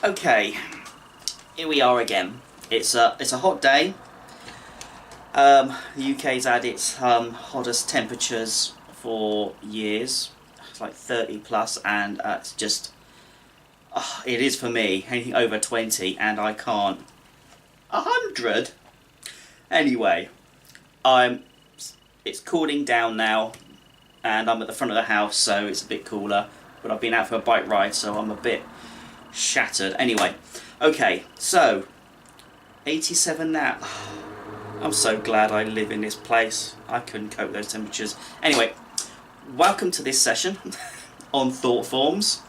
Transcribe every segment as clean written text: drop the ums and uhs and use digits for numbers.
Okay, here we are again. It's a hot day. The UK's had its hottest temperatures for years. It's like 30 plus, and it's just it is for me. Anything over 20, and I can't. 100. Anyway, I'm. It's cooling down now, and I'm at the front of the house, so it's a bit cooler. But I've been out for a bike ride, so I'm a bit shattered. Anyway, okay, so 87 now. I'm so glad I live in this place. I couldn't cope with those temperatures. Anyway, welcome to this session on thought forms.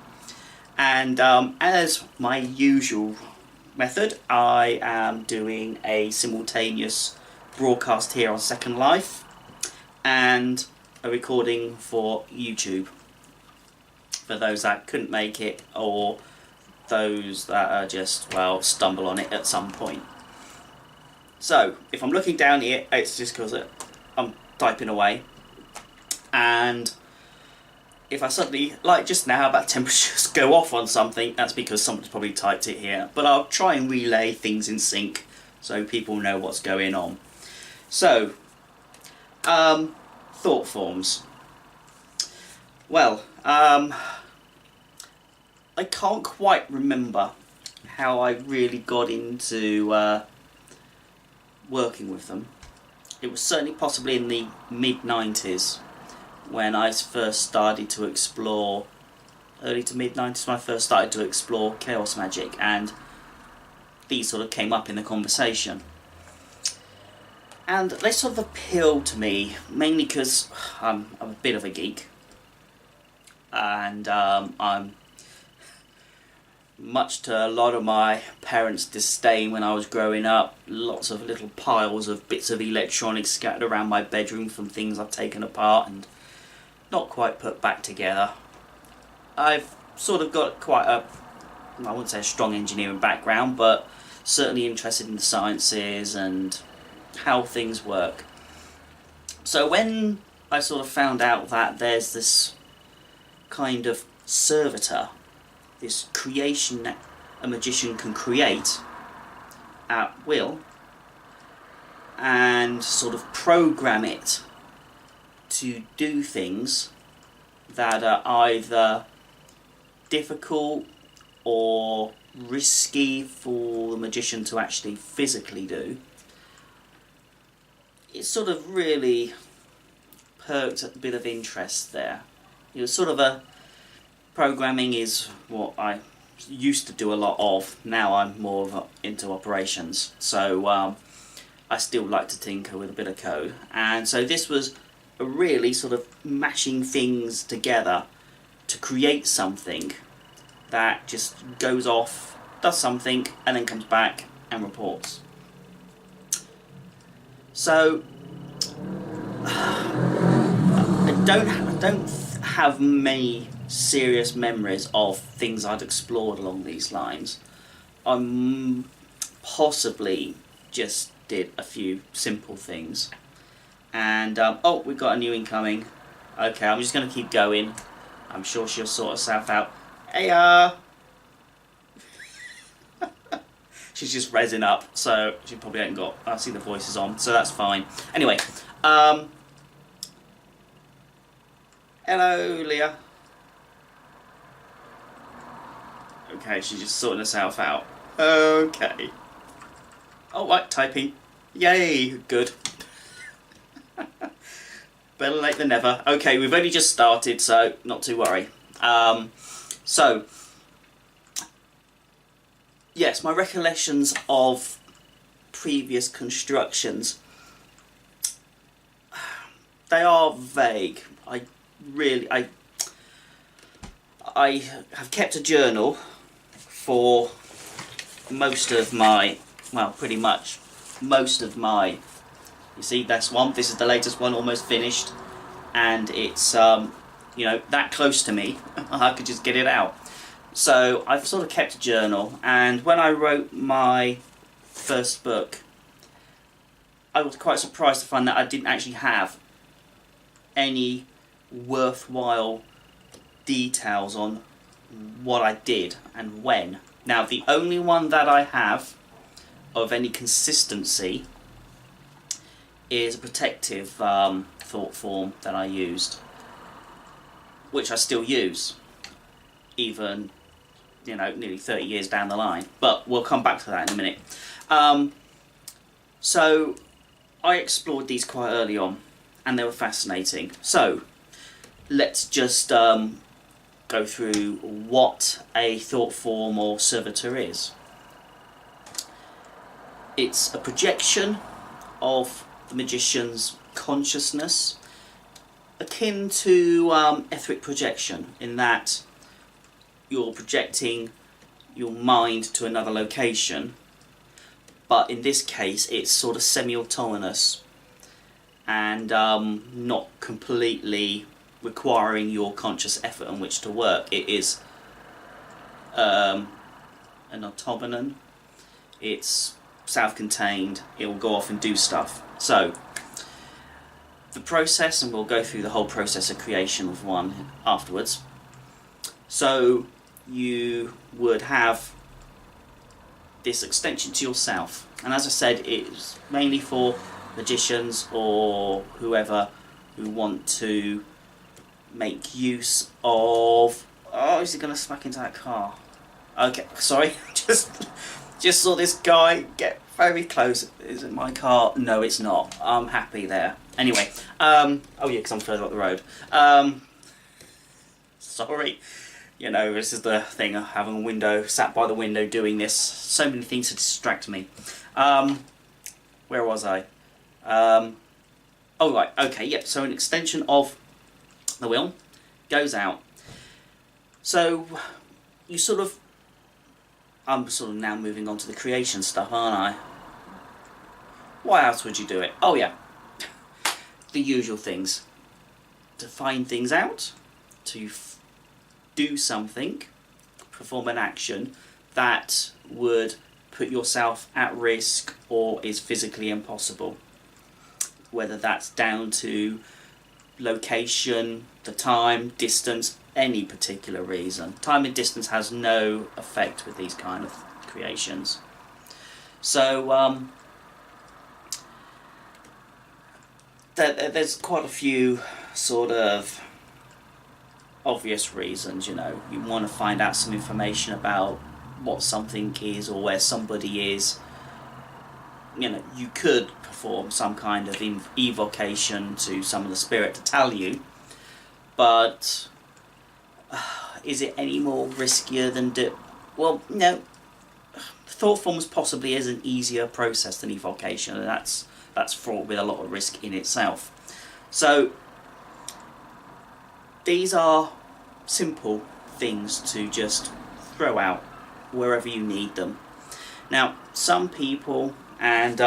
And as my usual method, I am doing a simultaneous broadcast here on Second Life and a recording for YouTube for those that couldn't make it, or those that are just, well, stumble on it at some point. So, if I'm looking down here, it's just because I'm typing away. And if I suddenly, like just now, about temperatures go off on something, that's because somebody's probably typed it here. But I'll try and relay things in sync so people know what's going on. So, thought forms. Well, I can't quite remember how I really got into working with them. It was certainly possibly in the mid-90s when I first started to explore, early to mid-90s when I first started to explore chaos magic, and these sort of came up in the conversation. And they sort of appealed to me, mainly because I'm a bit of a geek, and I'm, much to a lot of my parents' disdain when I was growing up, lots of little piles of bits of electronics scattered around my bedroom from things I've taken apart and not quite put back together. I've sort of got quite a, I wouldn't say a strong engineering background, but certainly interested in the sciences and how things work. So when I sort of found out that there's this kind of servitor, this creation that a magician can create at will and sort of program it to do things that are either difficult or risky for the magician to actually physically do, it sort of really perked a bit of interest there. It was sort of a programming is what I used to do a lot of. Now I'm more into operations, so I still like to tinker with a bit of code. And so this was a really sort of mashing things together to create something that just goes off, does something, and then comes back and reports. So I don't have many serious memories of things I'd explored along these lines. I possibly just did a few simple things. And, oh, we've got a new incoming. Okay, I'm just going to keep going. I'm sure she'll sort herself out. Hey, she's just rezzing up, so she probably ain't got, I see the voices on, so that's fine. Anyway, hello, Leah. Okay, she's just sorting herself out. Okay. Oh, right, typing. Yay, good. Better late than never. Okay, we've only just started, so not to worry. So, yes, my recollections of previous constructions, they are vague. I have kept a journal for most of my, well, pretty much most of my, you see, that's one, this is the latest one, almost finished, and it's, you know, that close to me, I could just get it out. So I've sort of kept a journal, and when I wrote my first book, I was quite surprised to find that I didn't actually have any worthwhile details on what I did and when. Now, the only one that I have of any consistency is a protective thought form that I used, which I still use, even, you know, nearly 30 years down the line. But we'll come back to that in a minute. So I explored these quite early on, and they were fascinating. So let's just go through what a thought form or servitor is. It's a projection of the magician's consciousness, akin to etheric projection, in that you're projecting your mind to another location, but in this case it's sort of semi-autonomous and not completely requiring your conscious effort on which to work. It is an automaton. It's self-contained. It will go off and do stuff. So the process, and we'll go through the whole process of creation of one afterwards. So you would have this extension to yourself, and as I said, it's mainly for magicians or whoever who want to make use of... Oh, is he going to smack into that car? Okay, sorry, just saw this guy get very close. Is it my car? No, it's not. I'm happy there. Anyway, oh yeah, because I'm further up the road. Sorry. You know, this is the thing of having a window, sat by the window doing this. So many things to distract me. Where was I? Oh right, okay, yep. So an extension of the will goes out. So you sort of... I'm sort of now moving on to the creation stuff, aren't I? Why else would you do it? Oh yeah, the usual things. To find things out, to do something, perform an action that would put yourself at risk or is physically impossible. Whether that's down to location, the time, distance, any particular reason. Time and distance has no effect with these kind of creations. So there's quite a few sort of obvious reasons. You know, you want to find out some information about what something is or where somebody is. You know, you could perform some kind of evocation to some of the spirit to tell you, but is it any more riskier than well, no. Thought forms possibly is an easier process than evocation, and that's fraught with a lot of risk in itself. So these are simple things to just throw out wherever you need them. Now, some people, and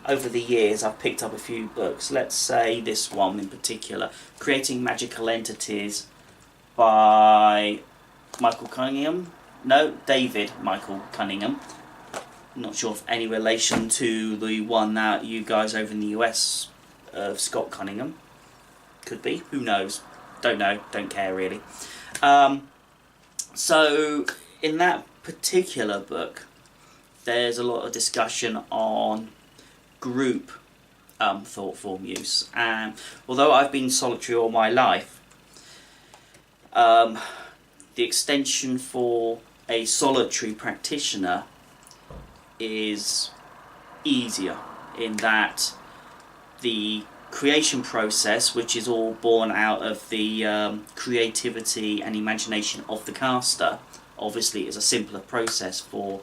over the years I've picked up a few books, let's say this one in particular, Creating Magical Entities by Michael Cunningham. No, David Michael Cunningham. Not sure of any relation to the one that you guys over in the US, Scott Cunningham. Could be, who knows? Don't know, don't care really. So in that particular book, there's a lot of discussion on group thought form use, and although I've been solitary all my life, the extension for a solitary practitioner is easier, in that the creation process, which is all born out of the creativity and imagination of the caster, obviously is a simpler process for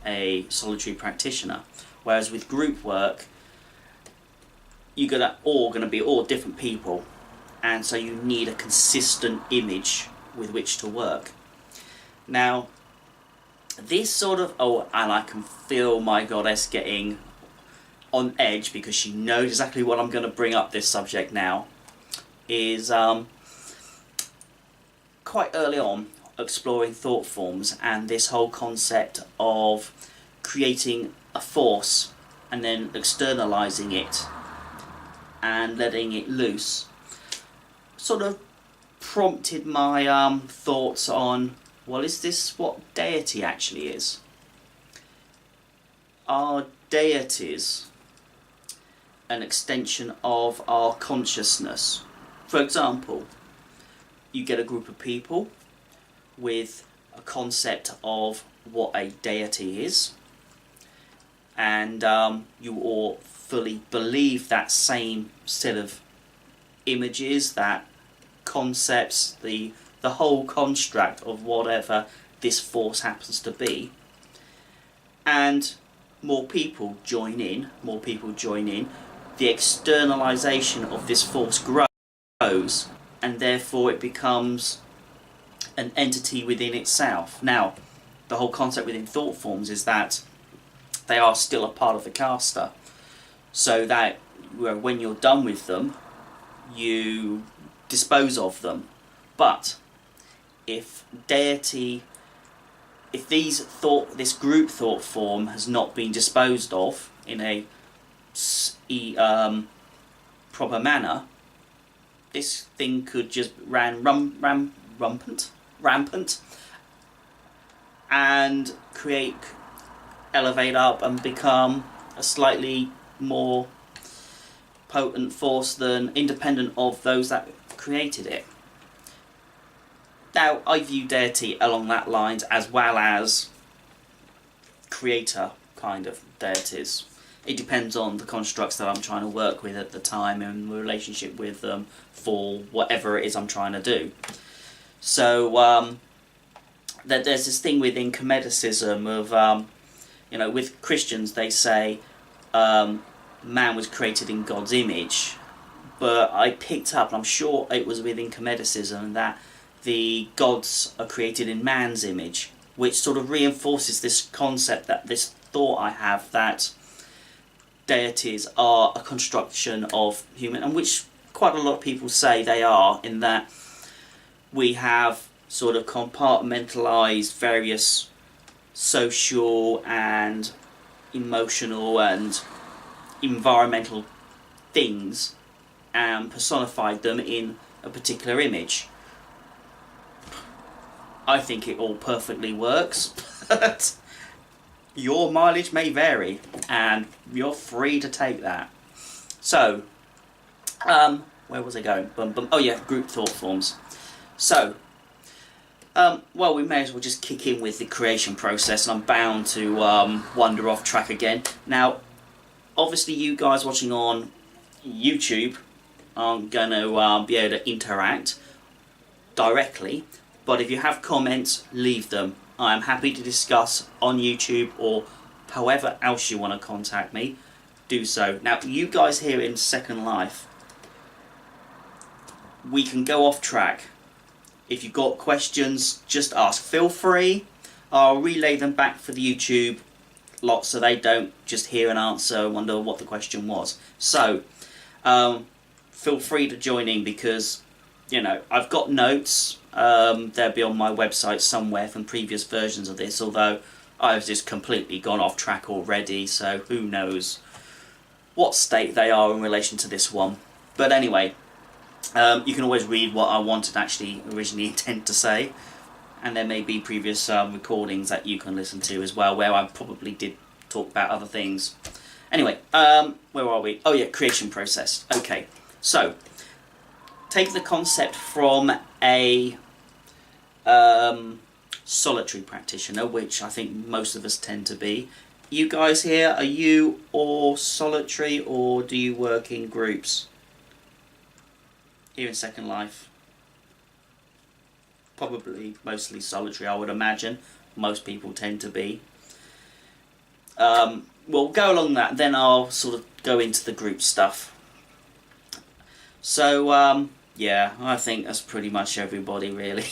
a solitary practitioner, whereas with group work you're all going to be all different people, and so you need a consistent image with which to work. Now this sort of, oh, and I can feel my goddess getting on edge because she knows exactly what I'm going to bring up this subject now, is quite early on exploring thought forms and this whole concept of creating a force and then externalizing it and letting it loose, sort of prompted my thoughts on Well, is this what deity actually is? Are deities an extension of our consciousness? For example, you get a group of people with a concept of what a deity is, and you all fully believe that same set of images, that concepts, the whole construct of whatever this force happens to be, and more people join in, the externalization of this force grows, and therefore it becomes an entity within itself. Now, the whole concept within thought forms is that they are still a part of the caster, so that when you're done with them, you dispose of them. But if this group thought form has not been disposed of in a proper manner, this thing could just rampant and elevate up and become a slightly more potent force than independent of those that created it. Now, I view deity along that lines, as well as creator kind of deities. It depends on the constructs that I'm trying to work with at the time and the relationship with them for whatever it is I'm trying to do. So there's this thing within Comedicism of, with Christians they say man was created in God's image, but I picked up, and I'm sure it was within Comedicism, that the gods are created in man's image, which sort of reinforces this concept, that this thought I have, that deities are a construction of human, and which quite a lot of people say they are, in that we have sort of compartmentalized various social and emotional and environmental things and personified them in a particular image. I think it all perfectly works, but your mileage may vary, and you're free to take that. So, where was I going? Oh yeah, group thought forms. So, well, we may as well just kick in with the creation process, and I'm bound to wander off track again. Now, obviously you guys watching on YouTube aren't going to be able to interact directly, but if you have comments, leave them. I'm happy to discuss on YouTube, or however else you want to contact me, do so. Now, you guys here in Second Life, we can go off track. If you've got questions, just ask. Feel free. I'll relay them back for the YouTube lot so they don't just hear an answer and wonder what the question was. So, feel free to join in, because, I've got notes. They'll be on my website somewhere from previous versions of this, although I've just completely gone off track already, so who knows what state they are in relation to this one. But anyway, you can always read what I wanted actually originally intend to say, and there may be previous recordings that you can listen to as well, where I probably did talk about other things. Anyway, where are we? Oh yeah, creation process. Okay, so take the concept from a solitary practitioner, which I think most of us tend to be. You guys here, are you all solitary, or do you work in groups? Here in Second Life, probably mostly solitary, I would imagine. Most people tend to be. We'll go along that, then I'll sort of go into the group stuff. So, yeah, I think that's pretty much everybody, really.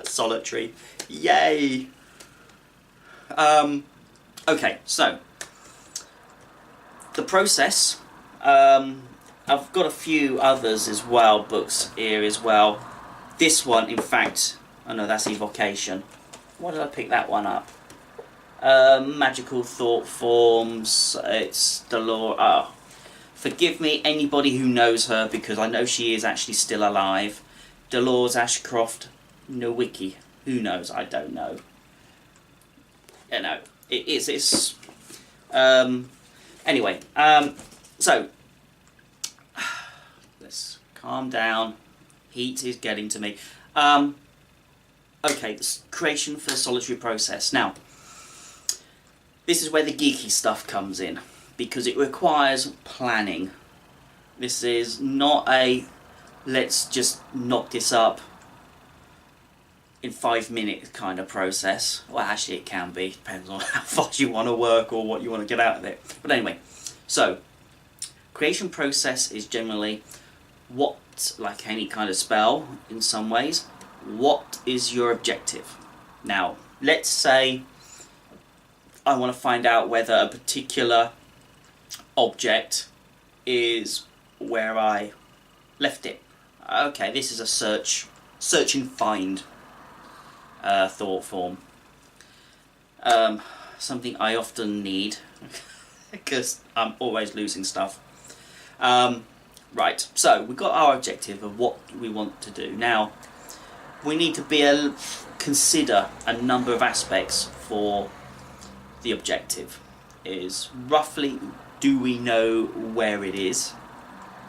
Solitary. Yay! Okay, so, the process. I've got a few others as well, books here as well. This one, in fact, oh no, that's Evocation. Why did I pick that one up? Magical Thought Forms, it's Dolores. Oh, forgive me, anybody who knows her, because I know she is actually still alive. Dolores Ashcroft Nowicki. Who knows? I don't know. You know, it's anyway. So let's calm down. Heat is getting to me. Okay, the creation for the solitary process. Now, this is where the geeky stuff comes in, because it requires planning. This is not a let's just knock this up in 5 minutes kind of process. Well, actually it can be, depends on how fast you want to work or what you want to get out of it. But anyway, so creation process is generally what, like any kind of spell in some ways, what is your objective? Now, let's say I want to find out whether a particular object is where I left it. Okay, this is a search and find thought form. Something I often need because I'm always losing stuff. Right, so we've got our objective of what we want to do. Now, we need to consider a number of aspects for the objective. Is roughly, do we know where it is?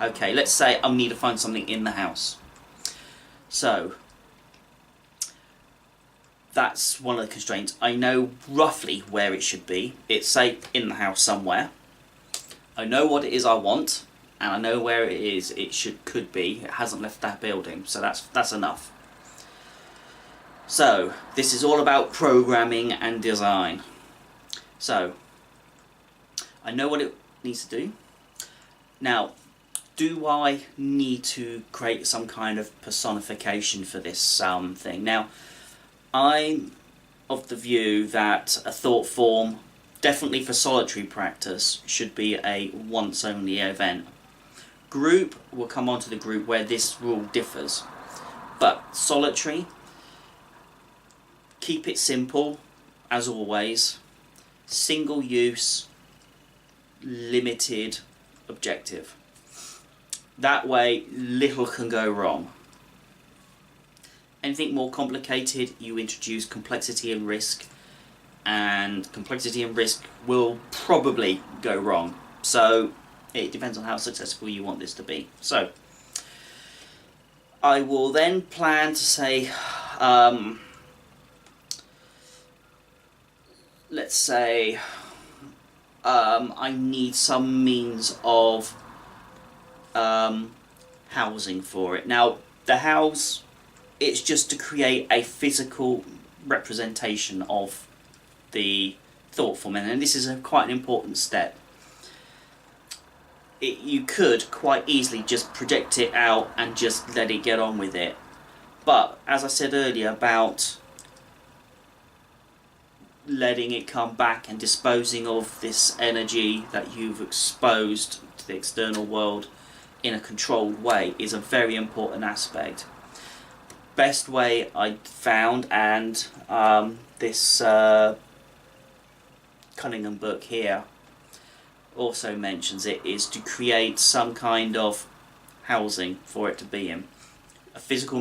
Okay, let's say I need to find something in the house. So, that's one of the constraints. I know roughly where it should be. It's, say, in the house somewhere. I know what it is I want, and I know where it is could be. It hasn't left that building, so that's enough. So, this is all about programming and design. So, I know what it needs to do. Now, do I need to create some kind of personification for this thing? Now, I'm of the view that a thought form, definitely for solitary practice, should be a once only event. Group, we'll come on to the group where this rule differs. But solitary, keep it simple, as always. Single use, limited objective. That way, little can go wrong. Anything more complicated, you introduce complexity and risk will probably go wrong. So, it depends on how successful you want this to be. So, I will then plan to say, let's say, I need some means of housing for it. Now, the house, it's just to create a physical representation of the thought form, and this is quite an important step. You could quite easily just project it out and just let it get on with it. But, as I said earlier about letting it come back and disposing of this energy that you've exposed to the external world in a controlled way is a very important aspect. Best way I found, and this Cunningham book here also mentions it, is to create some kind of housing for it to be in. A physical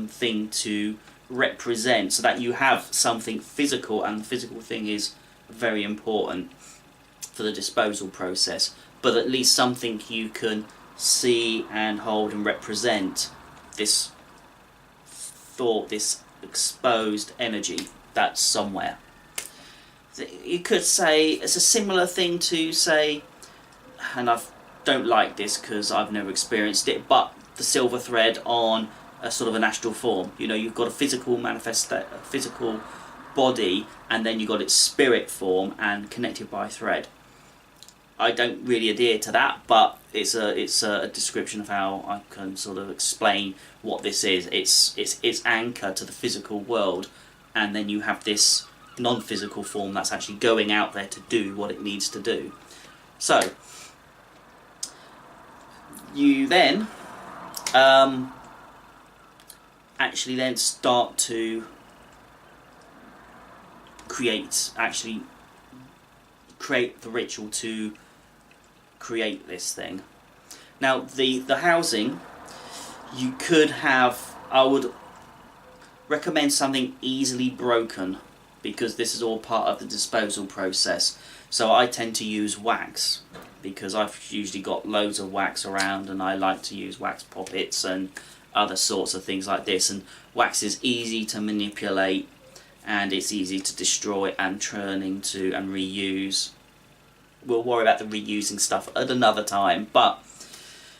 thing to represent, so that you have something physical, and the physical thing is very important for the disposal process, but at least something you can see and hold and represent this thought, this exposed energy that's somewhere. You could say it's a similar thing to say, and I don't like this because I've never experienced it, but the silver thread on a sort of an astral form. You know, you've got a physical physical body, and then you've got its spirit form and connected by thread. I don't really adhere to that, but it's a description of how I can sort of explain what this is. It's anchor to the physical world, and then you have this non-physical form that's actually going out there to do what it needs to do. So you then actually then start to create the ritual to create this thing. Now the housing, you could have, I would recommend something easily broken, because this is all part of the disposal process. So I tend to use wax, because I've usually got loads of wax around, and I like to use wax poppets and other sorts of things like this. And wax is easy to manipulate, and it's easy to destroy and turn into and reuse. We'll worry about the reusing stuff at another time, but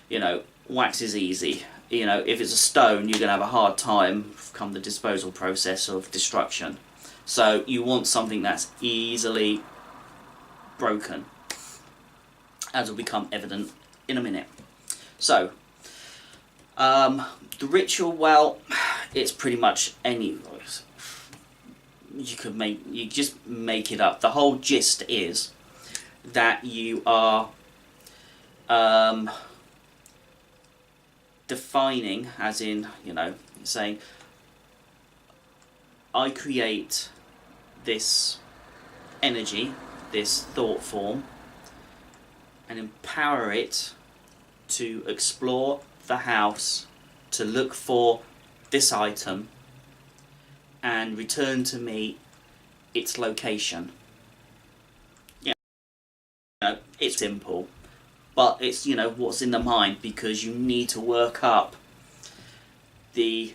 you know, wax is easy. You know, if it's a stone, you're going to have a hard time come the disposal process of destruction. So you want something that's easily broken, as will become evident in a minute. So the ritual, well, it's pretty much any, you just make it up. The whole gist is that you are defining, as in, you know, saying, I create this energy, this thought form, and empower it to explore the house, to look for this item, and return to me its location. You know, it's simple, but it's, you know, what's in the mind, because you need to work up the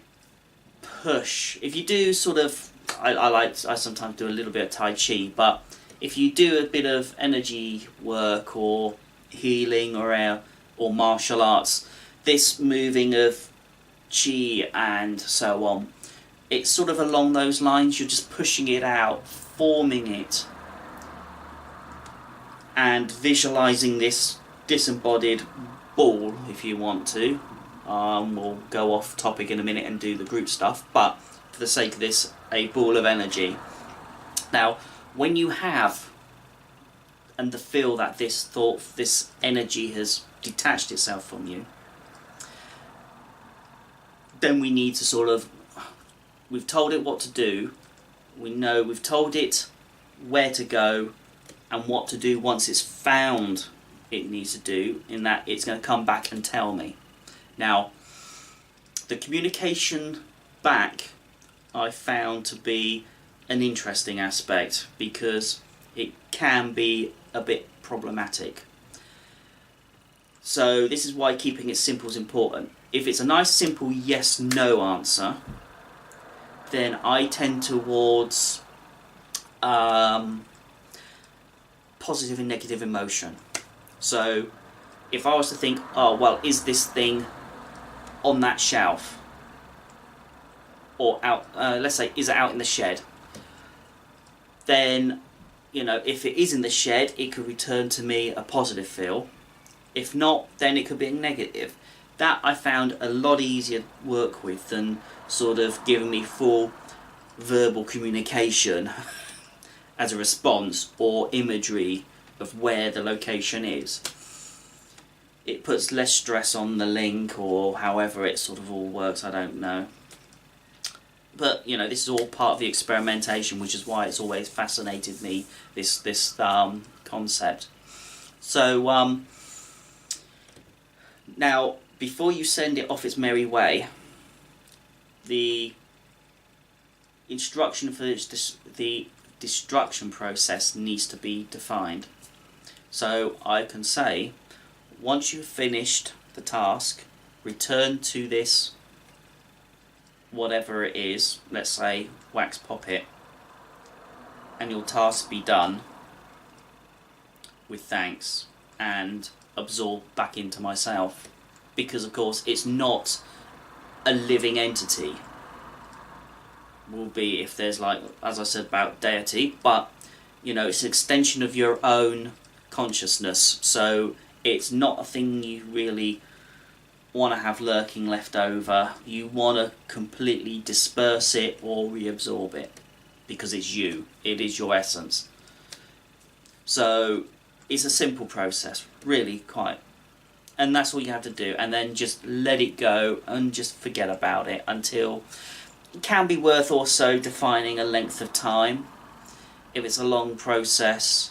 push. If you do sort of, I sometimes do a little bit of Tai Chi, but if you do a bit of energy work or healing or martial arts, this moving of Chi and so on, it's sort of along those lines. You're just pushing it out, forming it, and visualizing this disembodied ball, if you want to. We'll go off topic in a minute and do the group stuff, but for the sake of this, a ball of energy. Now, when you have and the feel that this thought, this energy has detached itself from you, then we need to sort of, we've told it what to do, we've told it where to go and what to do once it's found it needs to do, in that it's going to come back and tell me. Now, the communication back I found to be an interesting aspect, because it can be a bit problematic. So this is why keeping it simple is important. If it's a nice simple yes/no answer, then I tend towards positive and negative emotion. So if I was to think, oh well, is this thing on that shelf, or out, let's say, is it out in the shed, then, you know, if it is in the shed, it could return to me a positive feel. If not, then it could be a negative. That I found a lot easier to work with than sort of giving me full verbal communication as a response, or imagery of where the location is. It puts less stress on the link, or however it sort of all works, I don't know. But, you know, this is all part of the experimentation, which is why it's always fascinated me, this concept. So, now, before you send it off its merry way, the instruction for the destruction process needs to be defined. So I can say, once you've finished the task, return to this, whatever it is, let's say wax poppet, and your task be done with thanks, and absorb back into myself. Because of course it's not a living entity. Will be if there's, like, as I said about deity, but you know, it's an extension of your own consciousness, so it's not a thing you really want to have lurking left over. You want to completely disperse it or reabsorb it, because it's you, it is your essence. So it's a simple process, really, quite, and that's all you have to do, and then just let it go and just forget about it until it can be worth also defining a length of time. If it's a long process,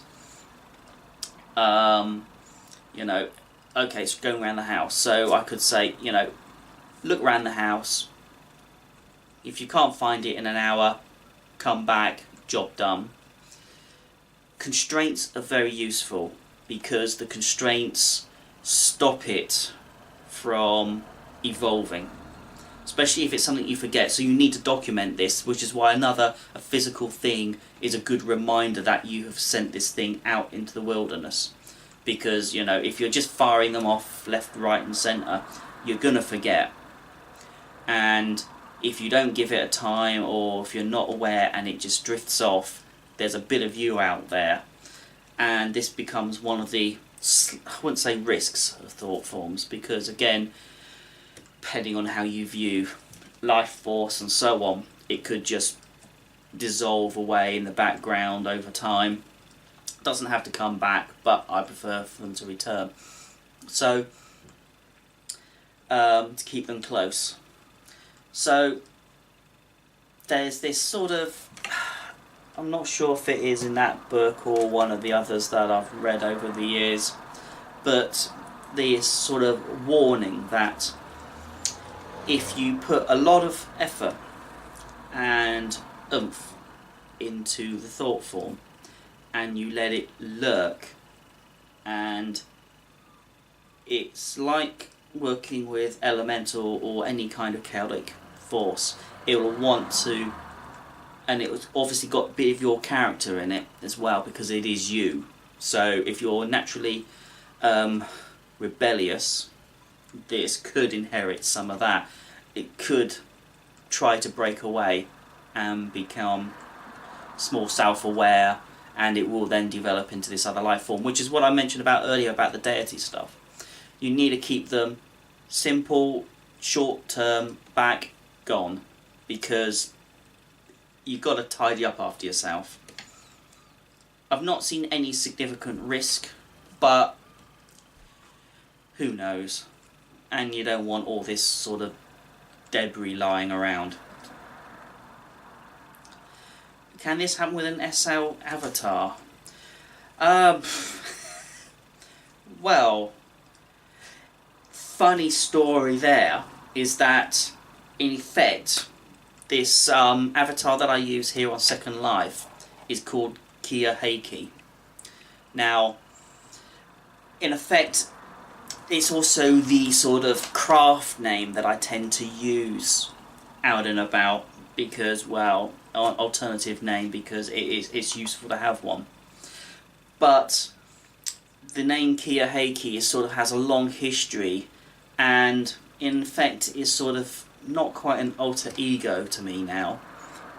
you know, okay, so going around the house, so I could say, you know, look around the house, If you can't find it in an hour, come back, job done. Constraints are very useful because the constraints stop it from evolving, especially if it's something you forget. So you need to document this, which is why a physical thing is a good reminder that you have sent this thing out into the wilderness. Because, you know, if you're just firing them off left, right and centre, you're going to forget. And if you don't give it a time, or if you're not aware and it just drifts off, there's a bit of you out there. And this becomes one of the, I wouldn't say risks of thought forms, because again, depending on how you view life force and so on, it could just dissolve away in the background over time. It doesn't have to come back, but I prefer for them to return. So, to keep them close. So, there's this sort of, I'm not sure if it is in that book or one of the others that I've read over the years, but this sort of warning that if you put a lot of effort and oomph into the thought form and you let it lurk, and it's like working with elemental or any kind of chaotic force, it will want to, and it's obviously got a bit of your character in it as well, because it is you. So if you're naturally rebellious, this could inherit some of that. It could try to break away and become more self-aware, and it will then develop into this other life form, which is what I mentioned about earlier about the deity stuff. You need to keep them simple, short-term, back, gone, because you've got to tidy up after yourself. I've not seen any significant risk, but who knows? And you don't want all this sort of debris lying around. Can this happen with an SL avatar? Well, funny story there is that in effect this avatar that I use here on Second Life is called Kia Heiki. Now, in effect, it's also the sort of craft name that I tend to use out and about, because, well, an alternative name, because it's useful to have one. But the name Kia Heiki sort of has a long history, and in fact is sort of not quite an alter ego to me now.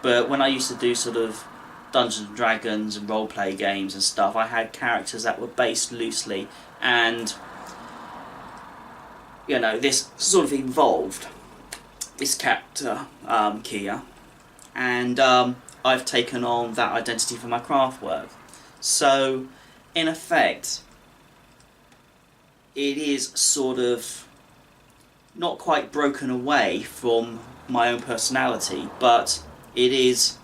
But when I used to do sort of Dungeons and Dragons and roleplay games and stuff, I had characters that were based loosely, and you know, this sort of evolved, this character, Kia, and I've taken on that identity for my craft work. So, in effect, it is sort of not quite broken away from my own personality, but it is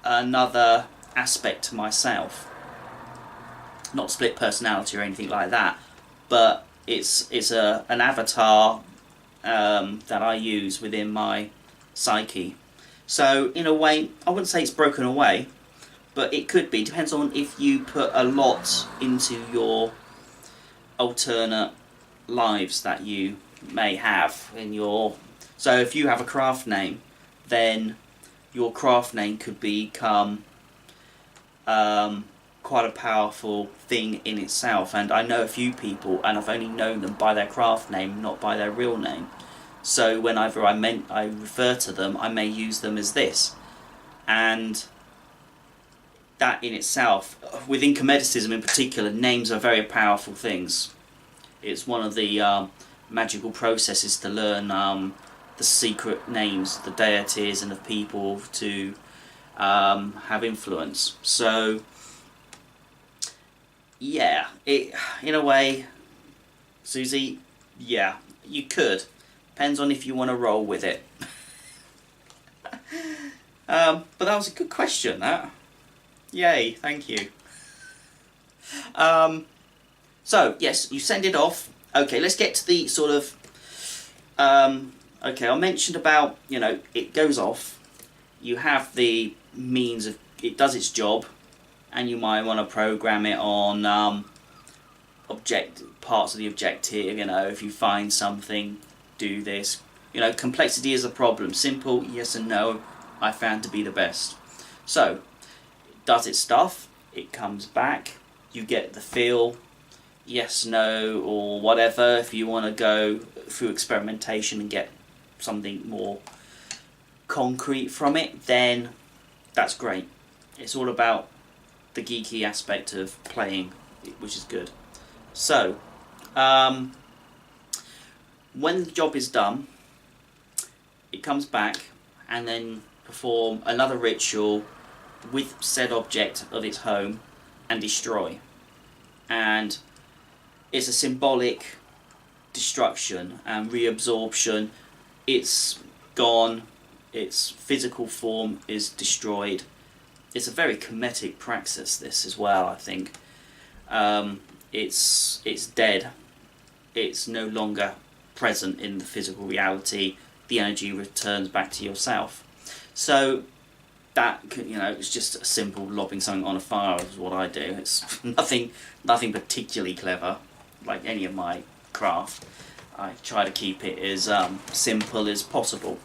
another aspect to myself. Not split personality or anything like that, but it's an avatar that I use within my psyche. So in a way, I wouldn't say it's broken away, but it could be. Depends on if you put a lot into your alternate lives that you may have in your... So if you have a craft name, then your craft name could become quite a powerful thing in itself. And I know a few people, and I've only known them by their craft name, not by their real name. So whenever I refer to them, I may use them as this. And that in itself, with incomedicism in particular, names are very powerful things. It's one of the magical processes to learn the secret names of the deities and of people to have influence. So yeah, in a way, Susie, yeah, you could. Depends on if you want to roll with it. But that was a good question, that. Yay, thank you. So, yes, you send it off. Okay, let's get to the sort of Okay, I mentioned about, it goes off. You have the means of, it does its job, and you might want to program it on parts of the objective. If you find something, do this. Complexity is a problem. Simple yes and no I found to be the best. So it does its stuff, it comes back, you get the feel, yes, no, or whatever. If you want to go through experimentation and get something more concrete from it, then that's great. It's all about the geeky aspect of playing, which is good. So, when the job is done, it comes back and then perform another ritual with said object of its home and destroy. And it's a symbolic destruction and reabsorption. It's gone, its physical form is destroyed. It's a very comedic praxis, this as well, I think. It's dead. It's no longer present in the physical reality. The energy returns back to yourself. So that, it's just a simple lobbing something on a fire is what I do. It's nothing particularly clever, like any of my craft. I try to keep it as simple as possible.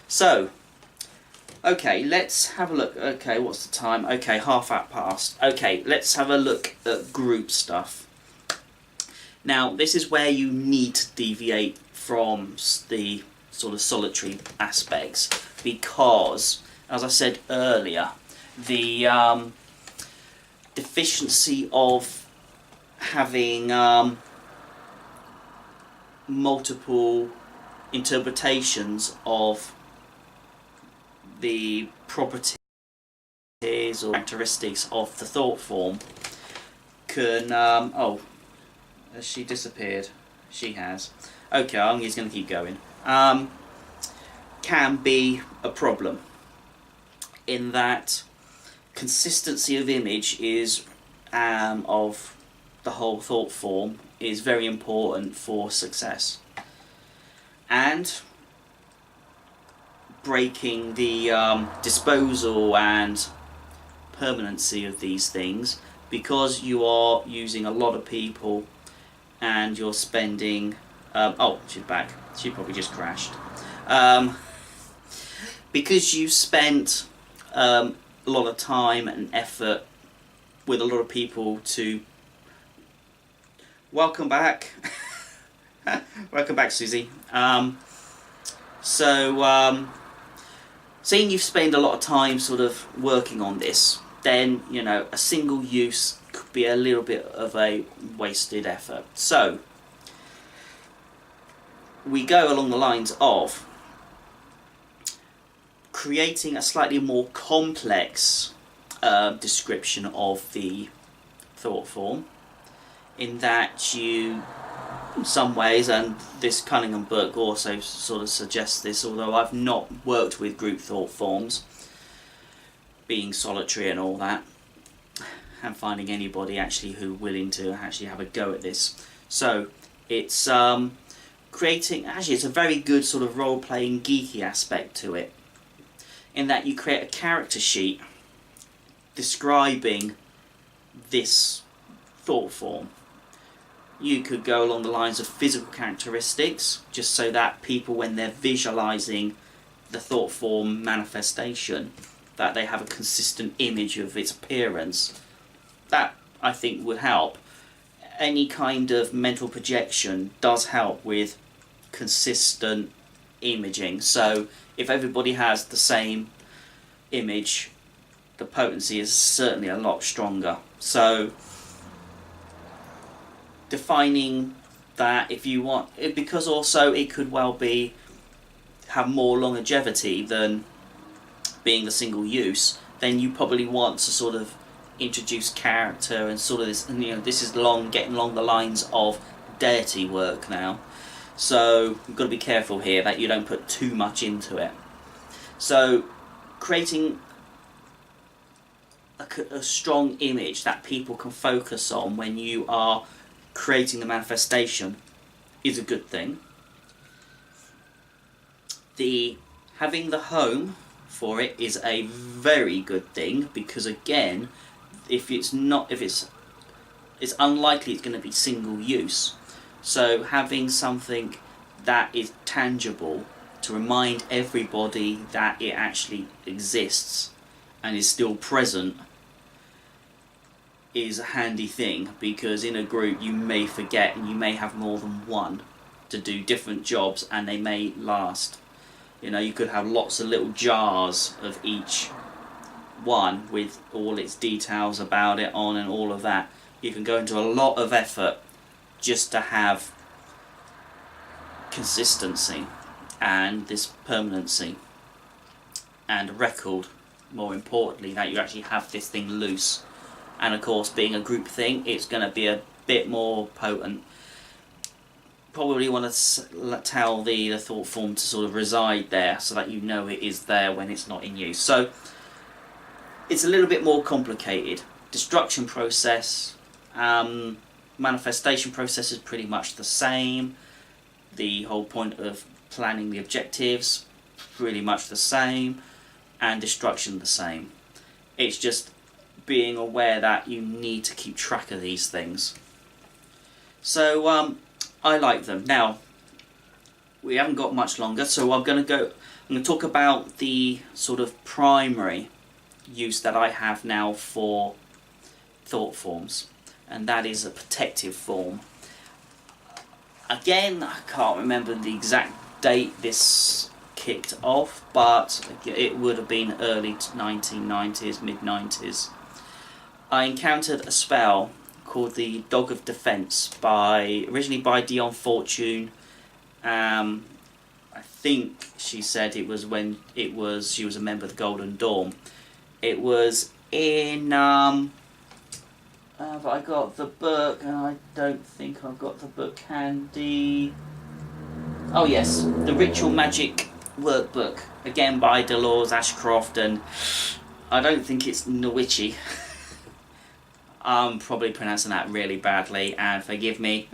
So, okay, let's have a look. Okay, what's the time? Okay, half hour past. Okay, let's have a look at group stuff. Now, this is where you need to deviate from the sort of solitary aspects, because, as I said earlier, the deficiency of having multiple interpretations of the properties or characteristics of the thought form can... oh, has she disappeared? She has. Okay, I'm just going to keep going. Can be a problem in that consistency of image is of the whole thought form is very important for success, and breaking the disposal and permanency of these things, because you are using a lot of people and you're spending oh, she's back, she probably just crashed. Because you spent a lot of time and effort with a lot of people to... Welcome back. Welcome back, Susie. Seeing you've spent a lot of time sort of working on this, then, a single use could be a little bit of a wasted effort. So, we go along the lines of creating a slightly more complex description of the thought form, in that you, in some ways, and this Cunningham book also sort of suggests this, although I've not worked with group thought forms, being solitary and all that, and finding anybody actually who willing to actually have a go at this. So it's creating, actually it's a very good sort of role-playing geeky aspect to it, in that you create a character sheet describing this thought form. You could go along the lines of physical characteristics, just so that people, when they're visualizing the thought form manifestation, that they have a consistent image of its appearance. That, I think, would help. Any kind of mental projection does help with consistent imaging. So if everybody has the same image, the potency is certainly a lot stronger. So defining that, if you want, because also it could well be have more longevity than being a single use, then you probably want to sort of introduce character and sort of this, this is getting along the lines of deity work now. So you've got to be careful here that you don't put too much into it. So creating a strong image that people can focus on when you are creating the manifestation is a good thing. having the home for it is a very good thing, because again, if it's unlikely it's going to be single use. So having something that is tangible to remind everybody that it actually exists and is still present is a handy thing, because in a group you may forget, and you may have more than one to do different jobs, and they may last. You know, you could have lots of little jars of each one with all its details about it on and all of that. You can go into a lot of effort just to have consistency and this permanency and a record, more importantly, that you actually have this thing loose. And of course, being a group thing, it's going to be a bit more potent. Probably want to tell the thought form to sort of reside there, so that you know it is there when it's not in use. So it's a little bit more complicated. Destruction process, manifestation process is pretty much the same. The whole point of planning the objectives, pretty much the same, and destruction the same. It's just being aware that you need to keep track of these things. So I like them. Now, we haven't got much longer, so I'm going to talk about the sort of primary use that I have now for thought forms, and that is a protective form. Again, I can't remember the exact date this kicked off, but it would have been early 1990s, mid-90s. I encountered a spell called the Dog of Defense, originally by Dion Fortune. I think she said it was when she was a member of the Golden Dawn. It was in but I got the book, and I don't think I've got the book handy. Oh yes, the Ritual Magic Workbook, again by Dolores Ashcroft, and I don't think it's Nowichi. I'm probably pronouncing that really badly, and forgive me.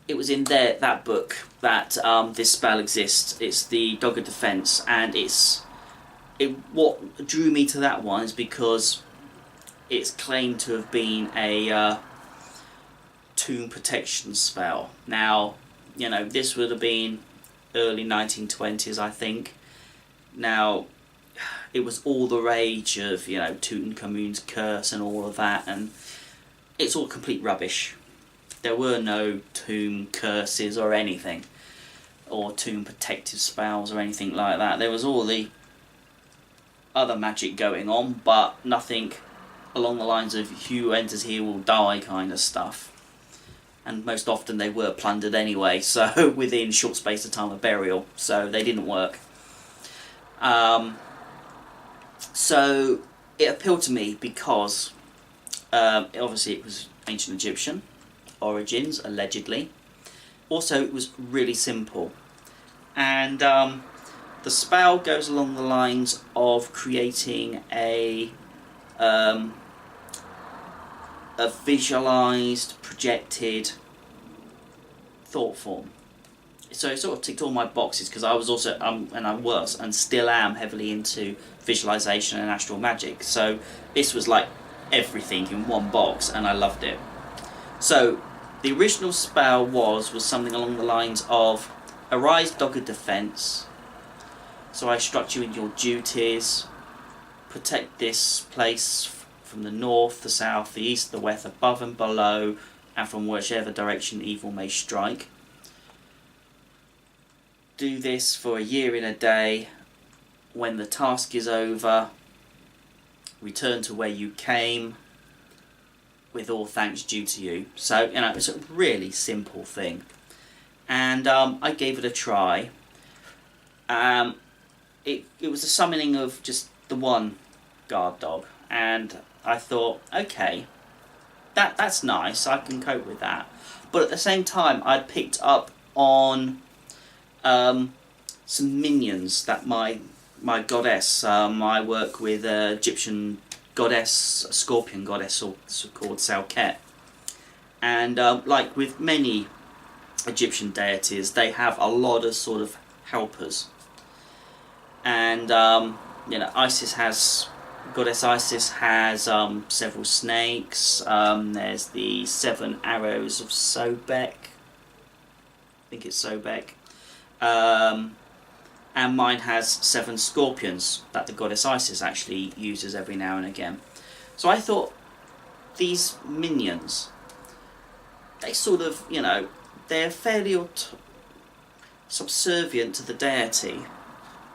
It was in that book that this spell exists. It's the Dog of Defense, and what drew me to that one is because it's claimed to have been a tomb protection spell. Now, you know, this would have been early 1920s, I think. Now, it was all the rage of, you know, Tutankhamun's curse and all of that, and it's all complete rubbish. There were no tomb curses or anything, or tomb protective spells or anything like that. There was all the other magic going on, but nothing along the lines of who enters here will die kind of stuff. And most often they were plundered anyway, so within short space of time of burial, so they didn't work. So it appealed to me because obviously it was ancient Egyptian origins, allegedly. Also, it was really simple, and the spell goes along the lines of creating a visualized, projected thought form. So it sort of ticked all my boxes, because I was also, and still am, heavily into visualization and astral magic. So this was like everything in one box, and I loved it. So the original spell was something along the lines of: arise, Dog of Defense. So I instruct you in your duties. Protect this place from the north, the south, the east, the west, above and below, and from whichever direction evil may strike. Do this for a year in a day. When the task is over, return to where you came, with all thanks due to you. So, you know, it's a really simple thing. And I gave it a try. It was a summoning of just the one guard dog, and I thought, okay, that's nice, I can cope with that. But at the same time, I'd picked up on some minions that my goddess, I work with an Egyptian goddess, a scorpion goddess called Salket, and like with many Egyptian deities, they have a lot of sort of helpers. And Goddess Isis has several snakes. There's the 7 arrows of Sobek. I think it's Sobek. And mine has 7 scorpions that the Goddess Isis actually uses every now and again. So I thought these minions, they sort of, they're fairly subservient to the deity.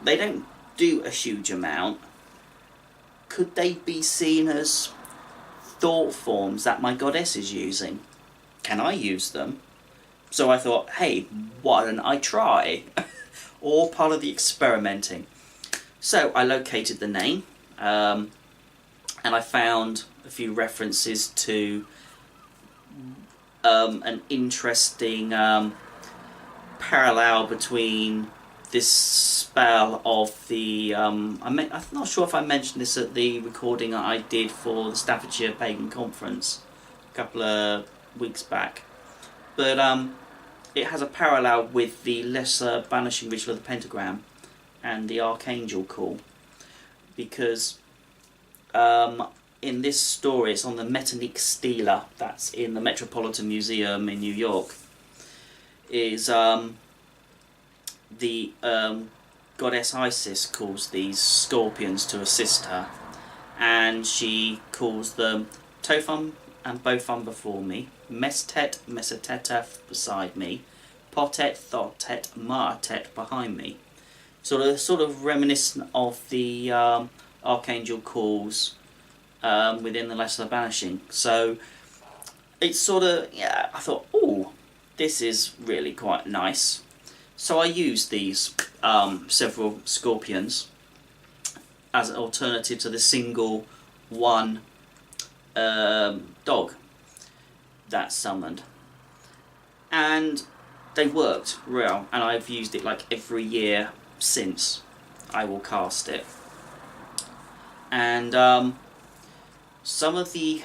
They don't do a huge amount. Could they be seen as thought forms that my goddess is using? Can I use them? So I thought, hey, why don't I try? All part of the experimenting. So I located the name, and I found a few references to an interesting parallel between this spell of the I'm not sure if I mentioned this at the recording I did for the Staffordshire Pagan Conference a couple of weeks back, but it has a parallel with the lesser banishing ritual of the pentagram and the archangel call, because in this story it's on the Metanique stela that's in the Metropolitan Museum in New York. Is the goddess Isis calls these scorpions to assist her, and she calls them Tophum and Bophum before me, Mestet Mesetetef beside me, Potet Thotet Maatet behind me. Sort of reminiscent of the archangel calls within the Lesser Banishing. So it's sort of, I thought, oh, this is really quite nice. So I used these several scorpions as an alternative to the single one dog that's summoned, and they worked real, and I've used it like every year since. I will cast it, and some of the,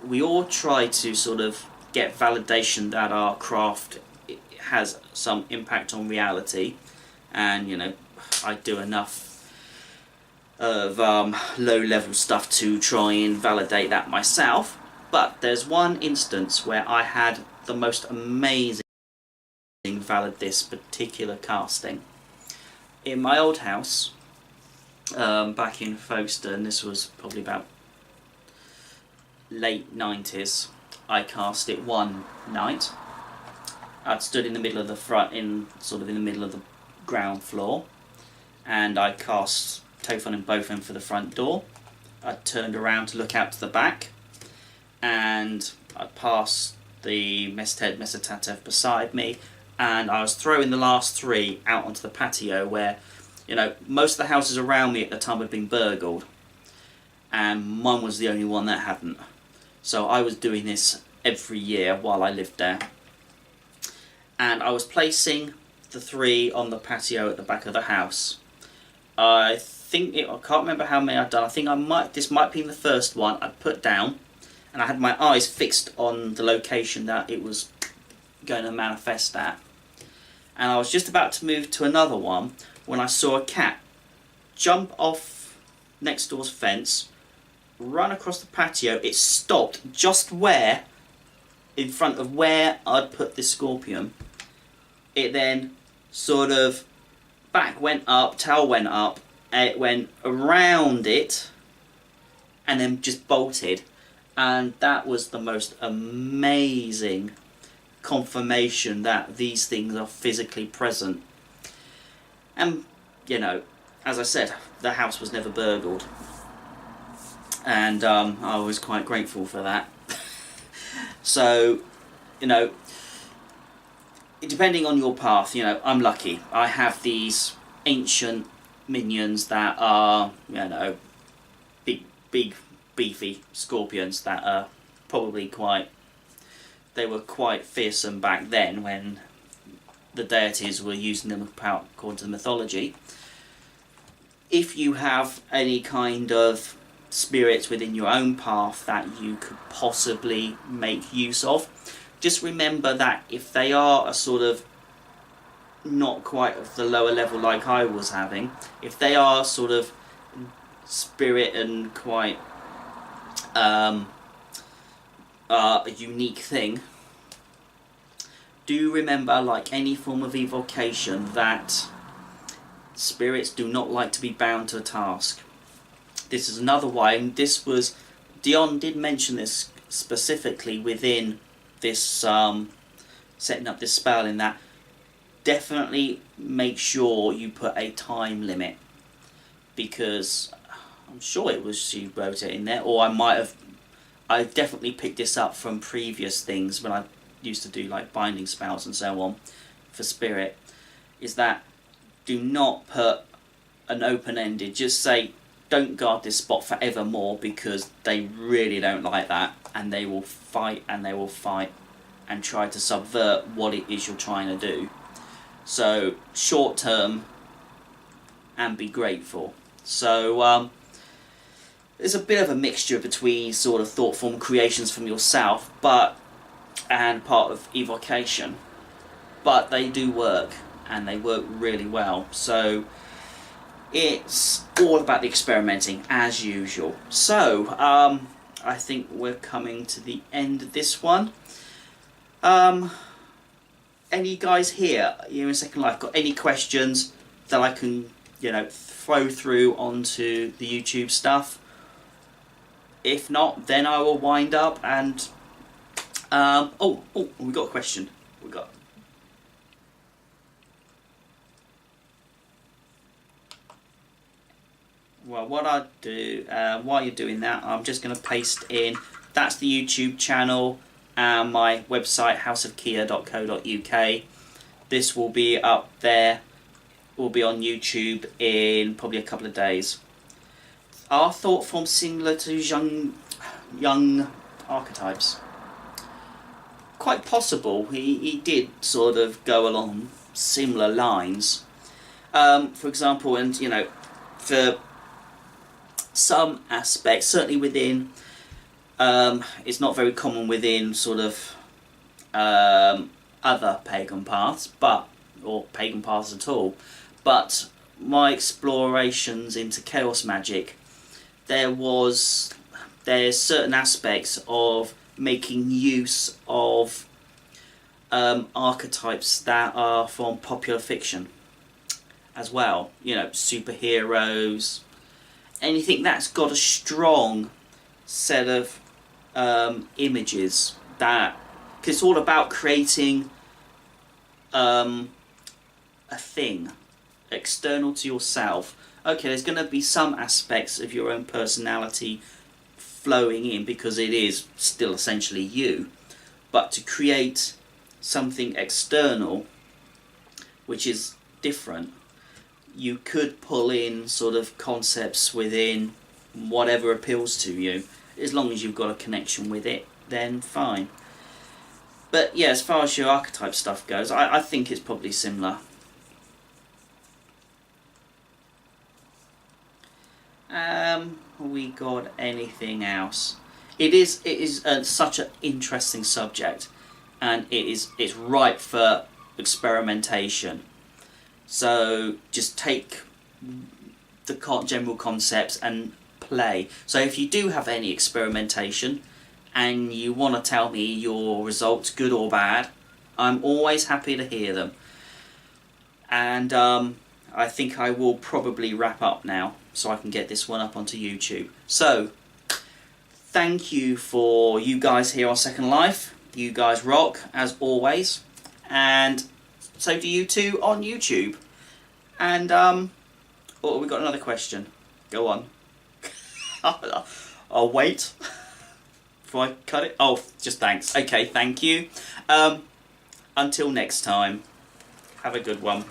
we all try to sort of get validation that our craft has some impact on reality, and I do enough of low level stuff to try and validate that myself. But there's one instance where I had the most amazing valid this particular casting. In my old house back in Folkestone, this was probably about late 90s, I cast it one night. I'd stood in the middle of in the middle of the ground floor, and I cast Tophon and Bophon for the front door. I turned around to look out to the back, and I passed the Mested Mesetatef beside me, and I was throwing the last 3 out onto the patio where, most of the houses around me at the time had been burgled, and mine was the only one that hadn't. So I was doing this every year while I lived there. And I was placing the 3 on the patio at the back of the house. I can't remember how many I'd done. I think this might be the first one I put down, and I had my eyes fixed on the location that it was going to manifest at. And I was just about to move to another one when I saw a cat jump off next door's fence, run across the patio. It stopped just in front of where I'd put the scorpion. It then sort of back went up, tail went up, it went around it, and then just bolted. And that was the most amazing confirmation that these things are physically present. And, as I said, the house was never burgled. And I was quite grateful for that. So, depending on your path, I'm lucky. I have these ancient minions that are, big, beefy scorpions that are probably they were quite fearsome back then when the deities were using them according to the mythology. If you have any kind of spirits within your own path that you could possibly make use of, just remember that if they are a sort of not quite of the lower level like I was having, if they are sort of spirit and quite a unique thing, do remember, like any form of evocation, that spirits do not like to be bound to a task. This is another way, and this was, Dion did mention this specifically within this setting up this spell, in that definitely make sure you put a time limit, because I'm sure it was she wrote it in there, or I definitely picked this up from previous things when I used to do like binding spells and so on for spirit, is that do not put an open-ended, just say don't guard this spot forevermore, because they really don't like that, and they will fight and they will fight and try to subvert what it is you're trying to do. So short term and be grateful. So there's a bit of a mixture between sort of thought form creations from yourself and part of evocation, but they do work, and they work really well. So it's all about the experimenting as usual. So I think we're coming to the end of this one. Any guys here in Second Life got any questions that I can throw through onto the YouTube stuff? If not, then I will wind up and we got a question. Well, what I do while you're doing that, I'm just going to paste in, that's the YouTube channel and my website, houseofkia.co.uk. This will be up there, will be on YouTube in probably a couple of days. Are thought forms similar to young archetypes? Quite possible. He did sort of go along similar lines. For example, and for some aspects, certainly within, it's not very common within sort of other pagan paths, or pagan paths at all, but my explorations into chaos magic, there's certain aspects of making use of archetypes that are from popular fiction as well. Superheroes, anything that's got a strong set of images, that, cause it's all about creating a thing external to yourself. Okay, there's going to be some aspects of your own personality flowing in, because it is still essentially you, but to create something external which is different, you could pull in sort of concepts within whatever appeals to you. As long as you've got a connection with it, then fine. But yeah, as far as your archetype stuff goes, I think it's probably similar. We got anything else? It is such an interesting subject, and it's ripe for experimentation. So just take the general concepts and play. So if you do have any experimentation and you want to tell me your results, good or bad, I'm always happy to hear them. And I think I will probably wrap up now, so I can get this one up onto YouTube. So thank you for you guys here on Second Life. You guys rock, as always. And so do you two on YouTube. And we got another question. Go on. I'll wait before I cut it. Oh, just thanks. Okay, thank you. Until next time, have a good one.